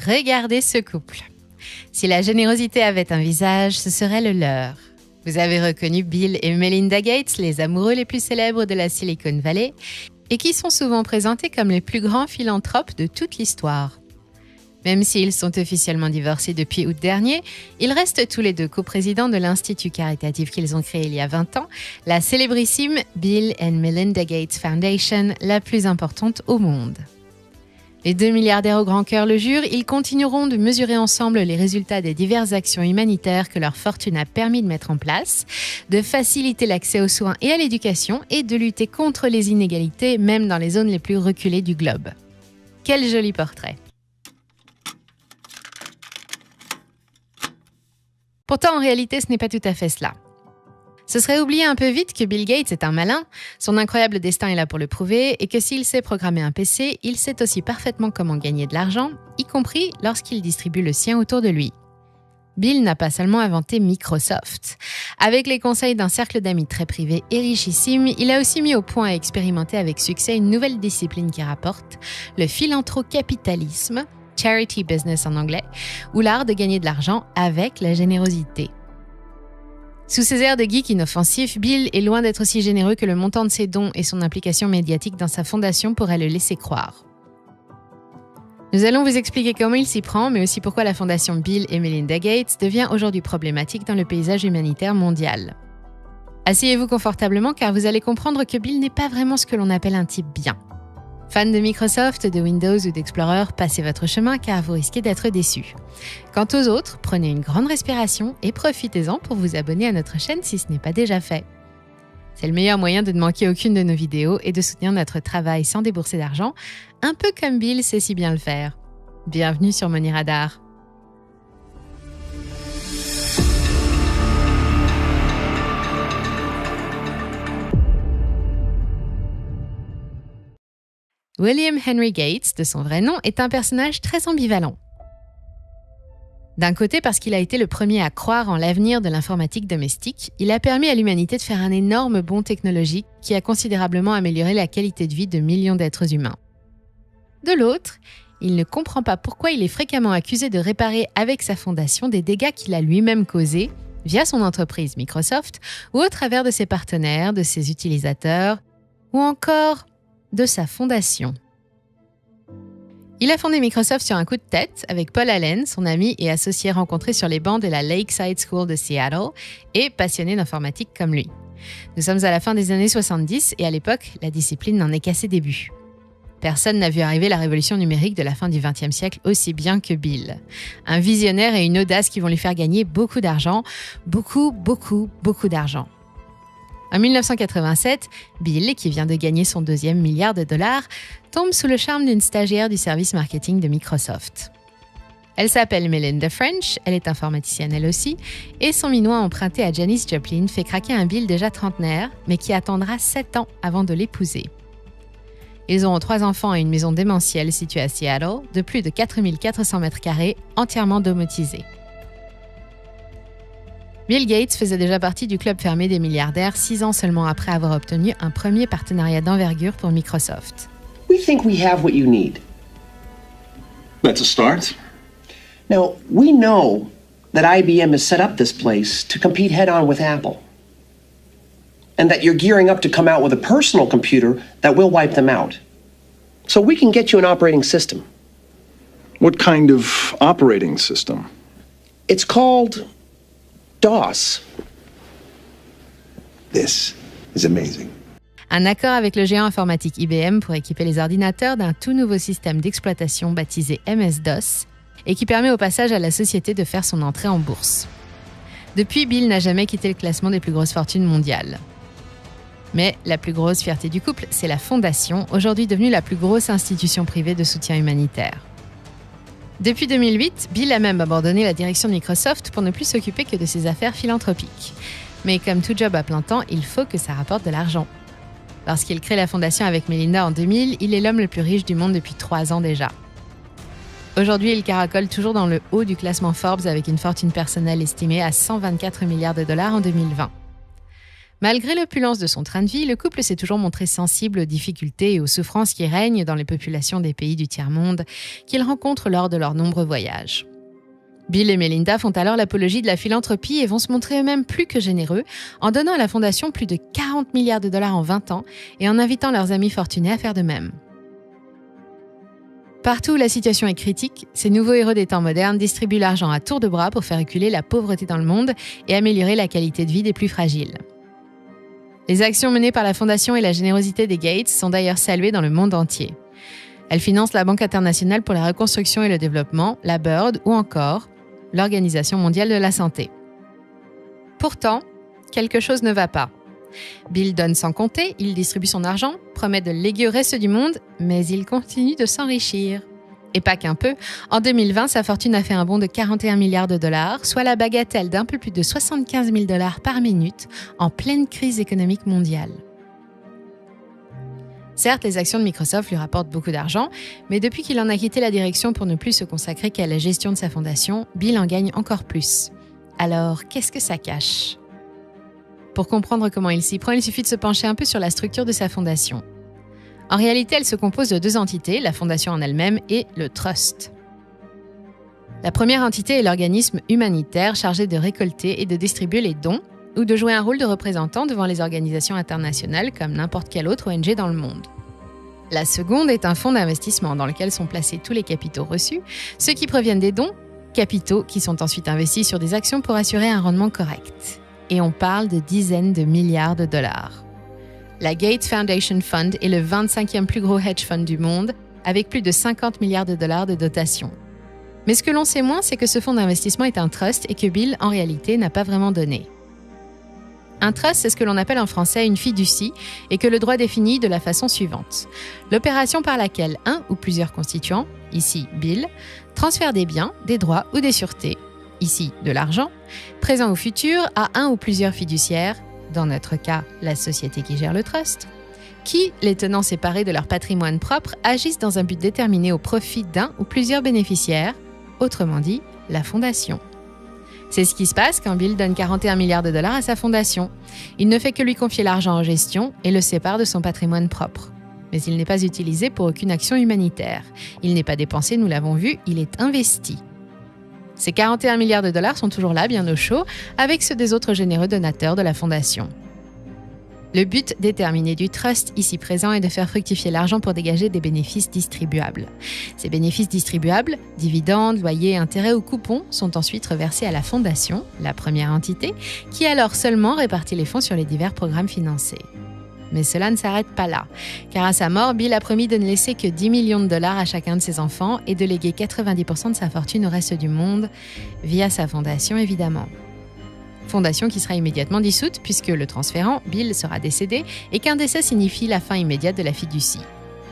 Regardez ce couple. Si la générosité avait un visage, ce serait le leur. Vous avez reconnu Bill et Melinda Gates, les amoureux les plus célèbres de la Silicon Valley, et qui sont souvent présentés comme les plus grands philanthropes de toute l'histoire. Même s'ils sont officiellement divorcés depuis août dernier, ils restent tous les deux coprésidents de l'institut caritatif qu'ils ont créé il y a 20 ans, la célébrissime Bill and Melinda Gates Foundation, la plus importante au monde. Les deux milliardaires au grand cœur le jurent, ils continueront de mesurer ensemble les résultats des diverses actions humanitaires que leur fortune a permis de mettre en place, de faciliter l'accès aux soins et à l'éducation et de lutter contre les inégalités, même dans les zones les plus reculées du globe. Quel joli portrait! Pourtant, en réalité, ce n'est pas tout à fait cela. Ce serait oublier un peu vite que Bill Gates est un malin, son incroyable destin est là pour le prouver, et que s'il sait programmer un PC, il sait aussi parfaitement comment gagner de l'argent, y compris lorsqu'il distribue le sien autour de lui. Bill n'a pas seulement inventé Microsoft. Avec les conseils d'un cercle d'amis très privé et richissime, il a aussi mis au point et expérimenté avec succès une nouvelle discipline qui rapporte, le philanthrocapitalisme, charity business en anglais, ou l'art de gagner de l'argent avec la générosité. Sous ses airs de geek inoffensif, Bill est loin d'être aussi généreux que le montant de ses dons et son implication médiatique dans sa fondation pourraient le laisser croire. Nous allons vous expliquer comment il s'y prend, mais aussi pourquoi la fondation Bill et Melinda Gates devient aujourd'hui problématique dans le paysage humanitaire mondial. Asseyez-vous confortablement car vous allez comprendre que Bill n'est pas vraiment ce que l'on appelle un type bien. Fan de Microsoft, de Windows ou d'Explorer, passez votre chemin car vous risquez d'être déçus. Quant aux autres, prenez une grande respiration et profitez-en pour vous abonner à notre chaîne si ce n'est pas déjà fait. C'est le meilleur moyen de ne manquer aucune de nos vidéos et de soutenir notre travail sans débourser d'argent, un peu comme Bill sait si bien le faire. Bienvenue sur Money Radar. William Henry Gates, de son vrai nom, est un personnage très ambivalent. D'un côté, parce qu'il a été le premier à croire en l'avenir de l'informatique domestique, il a permis à l'humanité de faire un énorme bond technologique qui a considérablement amélioré la qualité de vie de millions d'êtres humains. De l'autre, il ne comprend pas pourquoi il est fréquemment accusé de réparer avec sa fondation des dégâts qu'il a lui-même causés via son entreprise Microsoft ou au travers de ses partenaires, de ses utilisateurs ou encore de sa fondation. Il a fondé Microsoft sur un coup de tête avec Paul Allen, son ami et associé rencontré sur les bancs de la Lakeside School de Seattle et passionné d'informatique comme lui. Nous sommes à la fin des années 70 et à l'époque, la discipline n'en est qu'à ses débuts. Personne n'a vu arriver la révolution numérique de la fin du XXe siècle aussi bien que Bill. Un visionnaire et une audace qui vont lui faire gagner beaucoup d'argent, beaucoup d'argent. En 1987, Bill, qui vient de gagner son 2e milliard de dollars, tombe sous le charme d'une stagiaire du service marketing de Microsoft. Elle s'appelle Melinda French, elle est informaticienne elle aussi, et son minois emprunté à Janis Joplin fait craquer un Bill déjà trentenaire, mais qui attendra 7 ans avant de l'épouser. Ils auront 3 enfants et une maison démentielle située à Seattle, de plus de 4400 mètres carrés, entièrement domotisée. Bill Gates faisait déjà partie du club fermé des milliardaires 6 ans seulement après avoir obtenu un premier partenariat d'envergure pour Microsoft. We think we have what you need. That's a start. Now, we know that IBM has set up this place to compete head-on with Apple. And that you're gearing up to come out with a personal computer that will wipe them out. So we can get you an operating system. What kind of operating system? It's called DOS. This is amazing. Un accord avec le géant informatique IBM pour équiper les ordinateurs d'un tout nouveau système d'exploitation baptisé MS-DOS et qui permet au passage à la société de faire son entrée en bourse. Depuis, Bill n'a jamais quitté le classement des plus grosses fortunes mondiales. Mais la plus grosse fierté du couple, c'est la Fondation, aujourd'hui devenue la plus grosse institution privée de soutien humanitaire. Depuis 2008, Bill a même abandonné la direction de Microsoft pour ne plus s'occuper que de ses affaires philanthropiques. Mais comme tout job à plein temps, il faut que ça rapporte de l'argent. Lorsqu'il crée la fondation avec Melinda en 2000, il est l'homme le plus riche du monde depuis 3 ans déjà. Aujourd'hui, il caracole toujours dans le haut du classement Forbes avec une fortune personnelle estimée à 124 milliards de dollars en 2020. Malgré l'opulence de son train de vie, le couple s'est toujours montré sensible aux difficultés et aux souffrances qui règnent dans les populations des pays du tiers-monde qu'ils rencontrent lors de leurs nombreux voyages. Bill et Melinda font alors l'apologie de la philanthropie et vont se montrer eux-mêmes plus que généreux en donnant à la fondation plus de 40 milliards de dollars en 20 ans et en invitant leurs amis fortunés à faire de même. Partout où la situation est critique, ces nouveaux héros des temps modernes distribuent l'argent à tour de bras pour faire reculer la pauvreté dans le monde et améliorer la qualité de vie des plus fragiles. Les actions menées par la Fondation et la générosité des Gates sont d'ailleurs saluées dans le monde entier. Elle finance la Banque internationale pour la reconstruction et le développement, la BIRD ou encore l'Organisation mondiale de la santé. Pourtant, quelque chose ne va pas. Bill donne sans compter, il distribue son argent, promet de le léguer au reste du monde, mais il continue de s'enrichir. Et pas qu'un peu, en 2020, sa fortune a fait un bond de 41 milliards de dollars, soit la bagatelle d'un peu plus de 75 000 dollars par minute en pleine crise économique mondiale. Certes, les actions de Microsoft lui rapportent beaucoup d'argent, mais depuis qu'il en a quitté la direction pour ne plus se consacrer qu'à la gestion de sa fondation, Bill en gagne encore plus. Alors, qu'est-ce que ça cache ? Pour comprendre comment il s'y prend, il suffit de se pencher un peu sur la structure de sa fondation. En réalité, elle se compose de deux entités, la fondation en elle-même et le trust. La première entité est l'organisme humanitaire chargé de récolter et de distribuer les dons ou de jouer un rôle de représentant devant les organisations internationales comme n'importe quelle autre ONG dans le monde. La seconde est un fonds d'investissement dans lequel sont placés tous les capitaux reçus, ceux qui proviennent des dons, capitaux qui sont ensuite investis sur des actions pour assurer un rendement correct. Et on parle de dizaines de milliards de dollars. La Gates Foundation Fund est le 25e plus gros hedge fund du monde, avec plus de 50 milliards de dollars de dotation. Mais ce que l'on sait moins, c'est que ce fonds d'investissement est un trust et que Bill, en réalité, n'a pas vraiment donné. Un trust, c'est ce que l'on appelle en français une fiducie et que le droit définit de la façon suivante. L'opération par laquelle un ou plusieurs constituants, ici Bill, transfèrent des biens, des droits ou des sûretés, ici de l'argent, présent ou futur à un ou plusieurs fiduciaires, dans notre cas la société qui gère le trust, qui, les tenant séparés de leur patrimoine propre, agissent dans un but déterminé au profit d'un ou plusieurs bénéficiaires, autrement dit, la fondation. C'est ce qui se passe quand Bill donne 41 milliards de dollars à sa fondation. Il ne fait que lui confier l'argent en gestion et le sépare de son patrimoine propre. Mais il n'est pas utilisé pour aucune action humanitaire. Il n'est pas dépensé, nous l'avons vu, il est investi. Ces 41 milliards de dollars sont toujours là, bien au chaud, avec ceux des autres généreux donateurs de la fondation. Le but déterminé du trust ici présent est de faire fructifier l'argent pour dégager des bénéfices distribuables. Ces bénéfices distribuables, dividendes, loyers, intérêts ou coupons, sont ensuite reversés à la fondation, la première entité, qui alors seulement répartit les fonds sur les divers programmes financés. Mais cela ne s'arrête pas là, car à sa mort, Bill a promis de ne laisser que 10 millions de dollars à chacun de ses enfants et de léguer 90% de sa fortune au reste du monde, via sa fondation évidemment. Fondation qui sera immédiatement dissoute puisque le transférant, Bill, sera décédé et qu'un décès signifie la fin immédiate de la fiducie.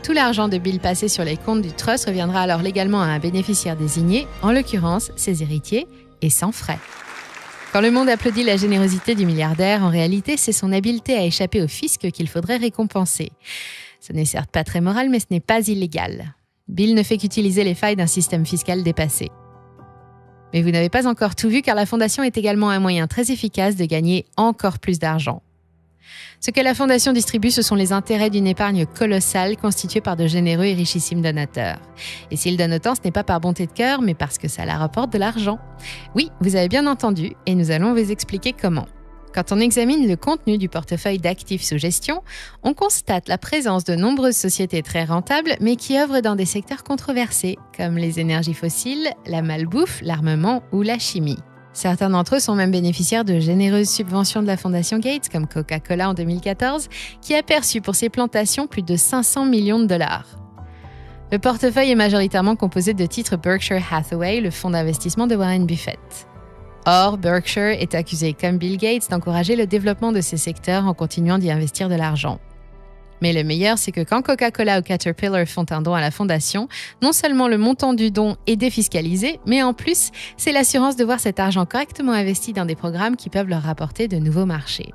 Tout l'argent de Bill passé sur les comptes du trust reviendra alors légalement à un bénéficiaire désigné, en l'occurrence ses héritiers, et sans frais. Quand le monde applaudit la générosité du milliardaire, en réalité, c'est son habileté à échapper au fisc qu'il faudrait récompenser. Ce n'est certes pas très moral, mais ce n'est pas illégal. Bill ne fait qu'utiliser les failles d'un système fiscal dépassé. Mais vous n'avez pas encore tout vu car la fondation est également un moyen très efficace de gagner encore plus d'argent. Ce que la fondation distribue, ce sont les intérêts d'une épargne colossale constituée par de généreux et richissimes donateurs. Et s'ils donnent autant, ce n'est pas par bonté de cœur, mais parce que ça leur rapporte de l'argent. Oui, vous avez bien entendu, et nous allons vous expliquer comment. Quand on examine le contenu du portefeuille d'actifs sous gestion, on constate la présence de nombreuses sociétés très rentables, mais qui œuvrent dans des secteurs controversés, comme les énergies fossiles, la malbouffe, l'armement ou la chimie. Certains d'entre eux sont même bénéficiaires de généreuses subventions de la Fondation Gates, comme Coca-Cola en 2014, qui a perçu pour ses plantations plus de 500 millions de dollars. Le portefeuille est majoritairement composé de titres Berkshire Hathaway, le fonds d'investissement de Warren Buffett. Or, Berkshire est accusé, comme Bill Gates, d'encourager le développement de ces secteurs en continuant d'y investir de l'argent. Mais le meilleur, c'est que quand Coca-Cola ou Caterpillar font un don à la fondation, non seulement le montant du don est défiscalisé, mais en plus, c'est l'assurance de voir cet argent correctement investi dans des programmes qui peuvent leur rapporter de nouveaux marchés.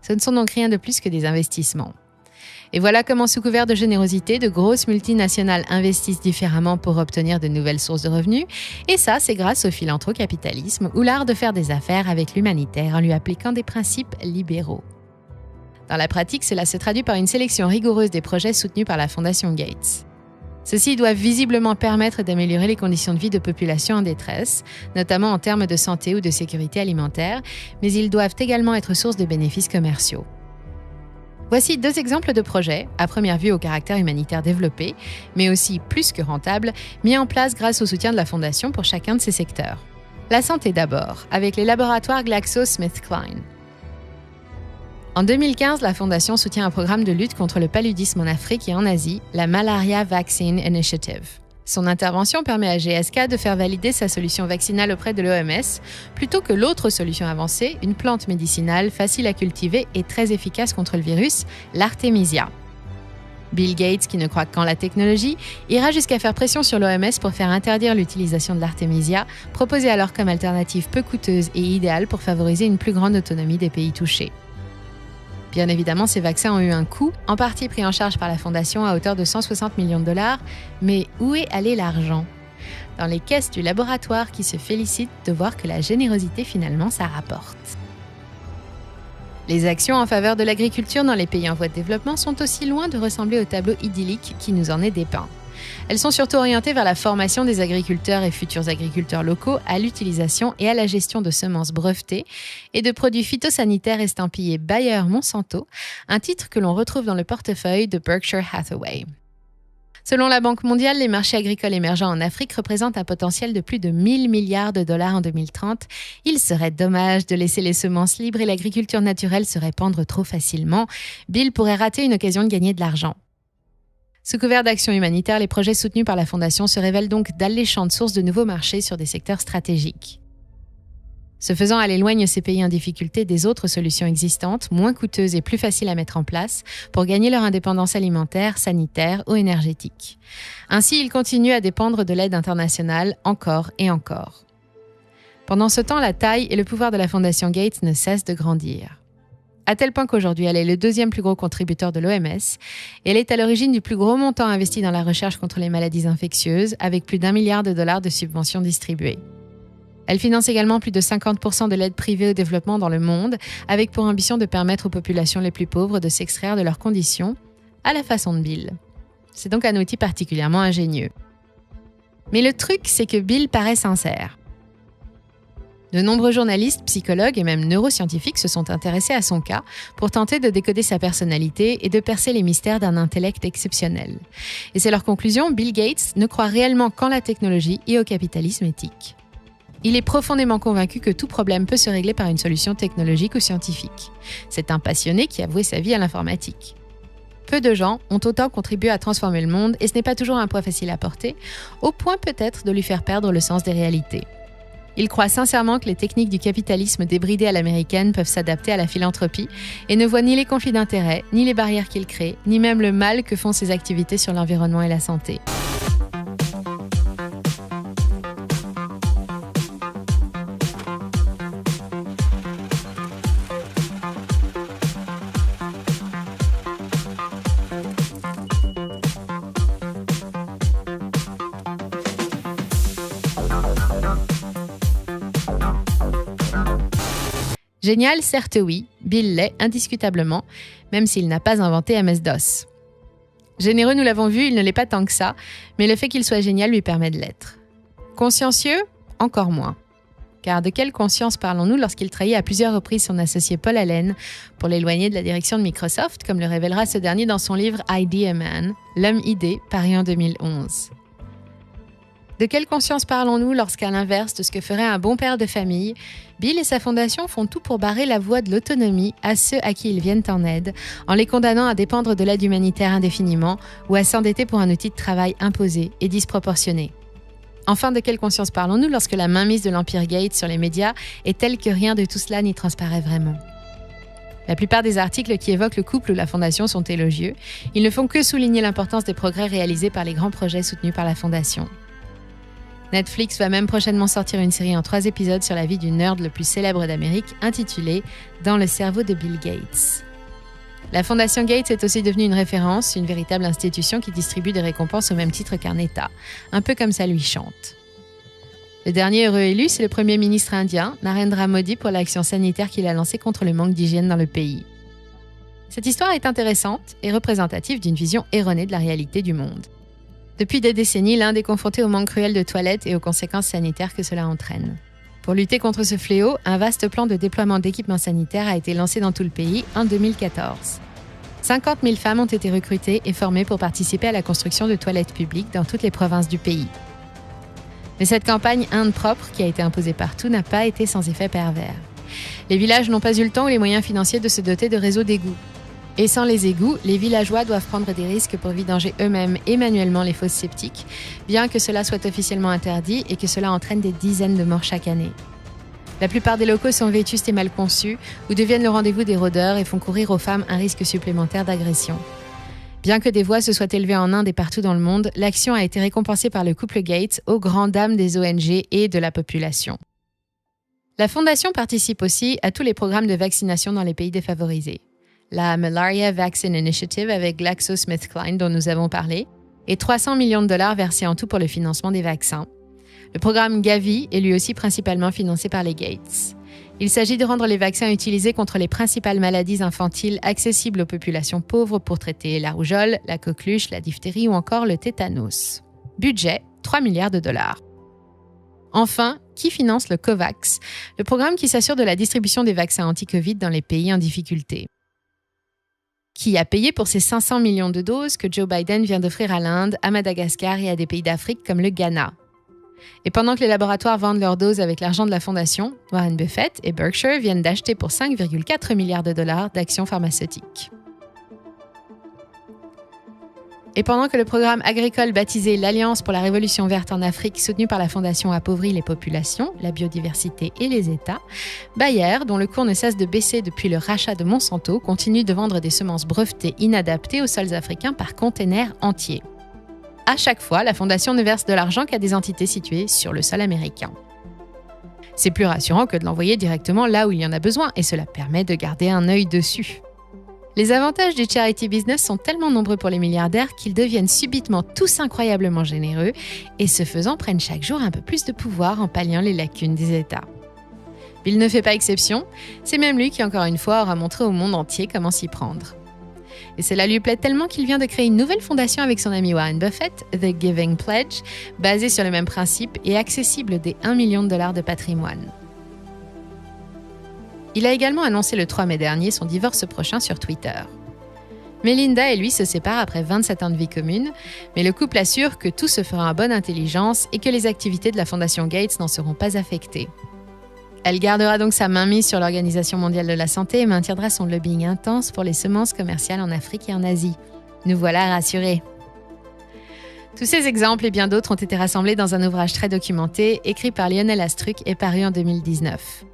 Ce ne sont donc rien de plus que des investissements. Et voilà comment, sous couvert de générosité, de grosses multinationales investissent différemment pour obtenir de nouvelles sources de revenus. Et ça, c'est grâce au philanthrocapitalisme ou l'art de faire des affaires avec l'humanitaire en lui appliquant des principes libéraux. Dans la pratique, cela se traduit par une sélection rigoureuse des projets soutenus par la Fondation Gates. Ceux-ci doivent visiblement permettre d'améliorer les conditions de vie de populations en détresse, notamment en termes de santé ou de sécurité alimentaire, mais ils doivent également être source de bénéfices commerciaux. Voici 2 exemples de projets, à première vue au caractère humanitaire développé, mais aussi plus que rentable, mis en place grâce au soutien de la Fondation pour chacun de ces secteurs. La santé d'abord, avec les laboratoires GlaxoSmithKline. En 2015, la Fondation soutient un programme de lutte contre le paludisme en Afrique et en Asie, la Malaria Vaccine Initiative. Son intervention permet à GSK de faire valider sa solution vaccinale auprès de l'OMS, plutôt que l'autre solution avancée, une plante médicinale facile à cultiver et très efficace contre le virus, l'Artemisia. Bill Gates, qui ne croit qu'en la technologie, ira jusqu'à faire pression sur l'OMS pour faire interdire l'utilisation de l'Artemisia, proposée alors comme alternative peu coûteuse et idéale pour favoriser une plus grande autonomie des pays touchés. Bien évidemment, ces vaccins ont eu un coût, en partie pris en charge par la Fondation à hauteur de 160 millions de $, mais où est allé l'argent ? Dans les caisses du laboratoire qui se félicitent de voir que la générosité finalement ça rapporte. Les actions en faveur de l'agriculture dans les pays en voie de développement sont aussi loin de ressembler au tableau idyllique qui nous en est dépeint. Elles sont surtout orientées vers la formation des agriculteurs et futurs agriculteurs locaux à l'utilisation et à la gestion de semences brevetées et de produits phytosanitaires estampillés Bayer-Monsanto, un titre que l'on retrouve dans le portefeuille de Berkshire Hathaway. Selon la Banque mondiale, les marchés agricoles émergents en Afrique représentent un potentiel de plus de 1 000 milliards de dollars en 2030. Il serait dommage de laisser les semences libres et l'agriculture naturelle se répandre trop facilement. Bill pourrait rater une occasion de gagner de l'argent. Sous couvert d'actions humanitaires, les projets soutenus par la Fondation se révèlent donc d'alléchantes sources de nouveaux marchés sur des secteurs stratégiques. Ce faisant, elle éloigne ces pays en difficulté des autres solutions existantes, moins coûteuses et plus faciles à mettre en place, pour gagner leur indépendance alimentaire, sanitaire ou énergétique. Ainsi, ils continuent à dépendre de l'aide internationale encore et encore. Pendant ce temps, la taille et le pouvoir de la Fondation Gates ne cessent de grandir. À tel point qu'aujourd'hui, elle est le 2e plus gros contributeur de l'OMS et elle est à l'origine du plus gros montant investi dans la recherche contre les maladies infectieuses, avec plus d'1 milliard de dollars de subventions distribuées. Elle finance également plus de 50% de l'aide privée au développement dans le monde, avec pour ambition de permettre aux populations les plus pauvres de s'extraire de leurs conditions, à la façon de Bill. C'est donc un outil particulièrement ingénieux. Mais le truc, c'est que Bill paraît sincère. De nombreux journalistes, psychologues et même neuroscientifiques se sont intéressés à son cas pour tenter de décoder sa personnalité et de percer les mystères d'un intellect exceptionnel. Et c'est leur conclusion, Bill Gates ne croit réellement qu'en la technologie et au capitalisme éthique. Il est profondément convaincu que tout problème peut se régler par une solution technologique ou scientifique. C'est un passionné qui a voué sa vie à l'informatique. Peu de gens ont autant contribué à transformer le monde et ce n'est pas toujours un poids facile à porter, au point peut-être de lui faire perdre le sens des réalités. Il croit sincèrement que les techniques du capitalisme débridé à l'américaine peuvent s'adapter à la philanthropie et ne voit ni les conflits d'intérêts, ni les barrières qu'il crée, ni même le mal que font ses activités sur l'environnement et la santé. Génial, certes oui, Bill l'est indiscutablement, même s'il n'a pas inventé MS-DOS. Généreux, nous l'avons vu, il ne l'est pas tant que ça, mais le fait qu'il soit génial lui permet de l'être. Consciencieux, encore moins. Car de quelle conscience parlons-nous lorsqu'il trahit à plusieurs reprises son associé Paul Allen pour l'éloigner de la direction de Microsoft, comme le révélera ce dernier dans son livre Idea Man, l'homme idée, paru en 2011. De quelle conscience parlons-nous lorsqu'à l'inverse de ce que ferait un bon père de famille, Bill et sa fondation font tout pour barrer la voie de l'autonomie à ceux à qui ils viennent en aide, en les condamnant à dépendre de l'aide humanitaire indéfiniment ou à s'endetter pour un outil de travail imposé et disproportionné. Enfin, de quelle conscience parlons-nous lorsque la mainmise de l'Empire Gates sur les médias est telle que rien de tout cela n'y transparaît vraiment ? La plupart des articles qui évoquent le couple ou la fondation sont élogieux. Ils ne font que souligner l'importance des progrès réalisés par les grands projets soutenus par la fondation. Netflix va même prochainement sortir une série en 3 épisodes sur la vie du nerd le plus célèbre d'Amérique, intitulée « Dans le cerveau de Bill Gates ». La Fondation Gates est aussi devenue une référence, une véritable institution qui distribue des récompenses au même titre qu'un État, un peu comme ça lui chante. Le dernier heureux élu, c'est le Premier ministre indien, Narendra Modi, pour l'action sanitaire qu'il a lancée contre le manque d'hygiène dans le pays. Cette histoire est intéressante et représentative d'une vision erronée de la réalité du monde. Depuis des décennies, l'Inde est confrontée au manque cruel de toilettes et aux conséquences sanitaires que cela entraîne. Pour lutter contre ce fléau, un vaste plan de déploiement d'équipements sanitaires a été lancé dans tout le pays en 2014. 50 000 femmes ont été recrutées et formées pour participer à la construction de toilettes publiques dans toutes les provinces du pays. Mais cette campagne Inde propre, qui a été imposée partout, n'a pas été sans effet pervers. Les villages n'ont pas eu le temps ou les moyens financiers de se doter de réseaux d'égouts. Et sans les égouts, les villageois doivent prendre des risques pour vidanger eux-mêmes et manuellement les fosses septiques, bien que cela soit officiellement interdit et que cela entraîne des dizaines de morts chaque année. La plupart des locaux sont vétustes et mal conçus, ou deviennent le rendez-vous des rôdeurs et font courir aux femmes un risque supplémentaire d'agression. Bien que des voix se soient élevées en Inde et partout dans le monde, l'action a été récompensée par le couple Gates aux grandes dames des ONG et de la population. La Fondation participe aussi à tous les programmes de vaccination dans les pays défavorisés. La Malaria Vaccine Initiative avec GlaxoSmithKline dont nous avons parlé, et 300 millions de dollars versés en tout pour le financement des vaccins. Le programme Gavi est lui aussi principalement financé par les Gates. Il s'agit de rendre les vaccins utilisés contre les principales maladies infantiles accessibles aux populations pauvres pour traiter la rougeole, la coqueluche, la diphtérie ou encore le tétanos. Budget, 3 milliards de dollars. Enfin, qui finance le COVAX, le programme qui s'assure de la distribution des vaccins anti-Covid dans les pays en difficulté? Qui a payé pour ces 500 millions de doses que Joe Biden vient d'offrir à l'Inde, à Madagascar et à des pays d'Afrique comme le Ghana? Et pendant que les laboratoires vendent leurs doses avec l'argent de la Fondation, Warren Buffett et Berkshire viennent d'acheter pour 5,4 milliards de dollars d'actions pharmaceutiques. Et pendant que le programme agricole baptisé l'Alliance pour la Révolution verte en Afrique, soutenu par la Fondation, appauvrit les populations, la biodiversité et les États, Bayer, dont le cours ne cesse de baisser depuis le rachat de Monsanto, continue de vendre des semences brevetées inadaptées aux sols africains par containers entiers. À chaque fois, la Fondation ne verse de l'argent qu'à des entités situées sur le sol américain. C'est plus rassurant que de l'envoyer directement là où il y en a besoin, et cela permet de garder un œil dessus. Les avantages du charity business sont tellement nombreux pour les milliardaires qu'ils deviennent subitement tous incroyablement généreux et ce faisant prennent chaque jour un peu plus de pouvoir en palliant les lacunes des États. Bill ne fait pas exception, c'est même lui qui encore une fois aura montré au monde entier comment s'y prendre. Et cela lui plaît tellement qu'il vient de créer une nouvelle fondation avec son ami Warren Buffett, The Giving Pledge, basée sur le même principe et accessible dès $1 million de patrimoine. Il a également annoncé le 3 mai dernier son divorce prochain sur Twitter. Melinda et lui se séparent après 27 ans de vie commune, mais le couple assure que tout se fera en bonne intelligence et que les activités de la Fondation Gates n'en seront pas affectées. Elle gardera donc sa mainmise sur l'Organisation mondiale de la santé et maintiendra son lobbying intense pour les semences commerciales en Afrique et en Asie. Nous voilà rassurés. Tous ces exemples et bien d'autres ont été rassemblés dans un ouvrage très documenté, écrit par Lionel Astruc et paru en 2019.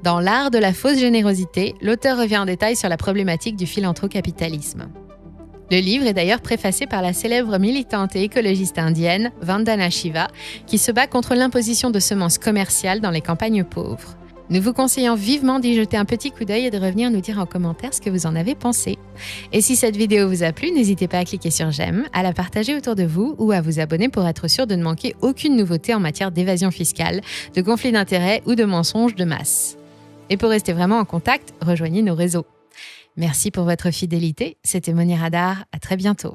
Dans L'art de la fausse générosité, l'auteur revient en détail sur la problématique du philanthrocapitalisme. Le livre est d'ailleurs préfacé par la célèbre militante et écologiste indienne Vandana Shiva, qui se bat contre l'imposition de semences commerciales dans les campagnes pauvres. Nous vous conseillons vivement d'y jeter un petit coup d'œil et de revenir nous dire en commentaire ce que vous en avez pensé. Et si cette vidéo vous a plu, n'hésitez pas à cliquer sur j'aime, à la partager autour de vous ou à vous abonner pour être sûr de ne manquer aucune nouveauté en matière d'évasion fiscale, de conflit d'intérêts ou de mensonges de masse. Et pour rester vraiment en contact, rejoignez nos réseaux. Merci pour votre fidélité, c'était Monier Radar, à très bientôt.